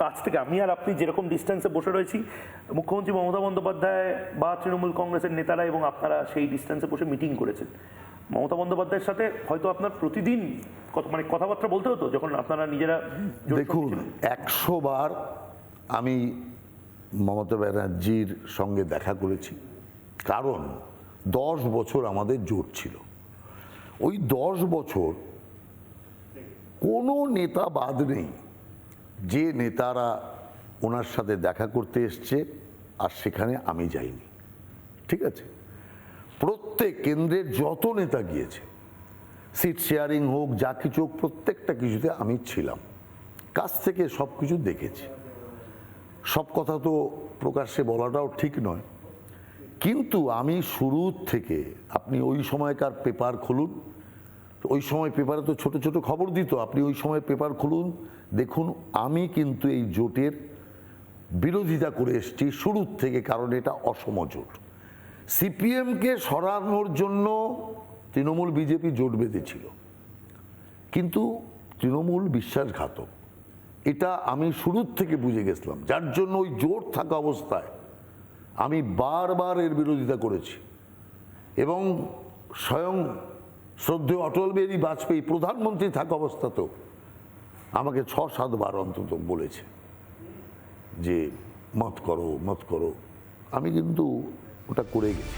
কাছ থেকে আমি আর আপনি যেরকম ডিস্টেন্সে বসে রয়েছি, মুখ্যমন্ত্রী মমতা বন্দ্যোপাধ্যায় বা তৃণমূল কংগ্রেসের নেতারা এবং আপনারা সেই ডিস্টেন্সে বসে মিটিং করেছেন। মমতা বন্দ্যোপাধ্যায়ের সাথে হয়তো আপনার প্রতিদিন মানে কথাবার্তা বলতে হতো যখন আপনারা নিজেরা দেখুন, 100 বার আমি মমতা ব্যানার্জির সঙ্গে দেখা করেছি, কারণ 10 বছর আমাদের জোট ছিল। ওই 10 বছর কোনো নেতা বাদ নেই যে নেতারা ওনার সাথে দেখা করতে এসছে আর সেখানে আমি যাইনি। ঠিক আছে, প্রত্যেক কেন্দ্রের যত নেতা গিয়েছে, সিট শেয়ারিং হোক যা কিছু হোক, প্রত্যেকটা কিছুতে আমি ছিলাম, কাছ থেকে সব কিছু দেখেছি। সব কথা তো প্রকাশ্যে বলাটাও ঠিক নয়, কিন্তু আমি শুরুর থেকে, আপনি ওই সময়কার পেপার খুলুন, ওই সময় পেপারে তো ছোট ছোট খবর দিত, আপনি ওই সময় পেপার খুলুন, দেখুন আমি কিন্তু এই জোটের বিরোধিতা করে এসেছি শুরুর থেকে, কারণ এটা অসম জোট। সিপিএমকে সরানোর জন্য তৃণমূল বিজেপি জোট বেঁধেছিল, কিন্তু তৃণমূল বিশ্বাসঘাতক, এটা আমি শুরুর থেকে বুঝে গেছিলাম, যার জন্য ওই জোট থাকা অবস্থায় আমি বারবার এর বিরোধিতা করেছি। এবং স্বয়ং শ্রদ্ধেয় অটল বিহারী বাজপেয়ী প্রধানমন্ত্রী থাকা অবস্থাতেও আমাকে 6-7 বার অন্তত বলেছে যে মত করো মত করো, আমি কিন্তু ওটা করে গেছি।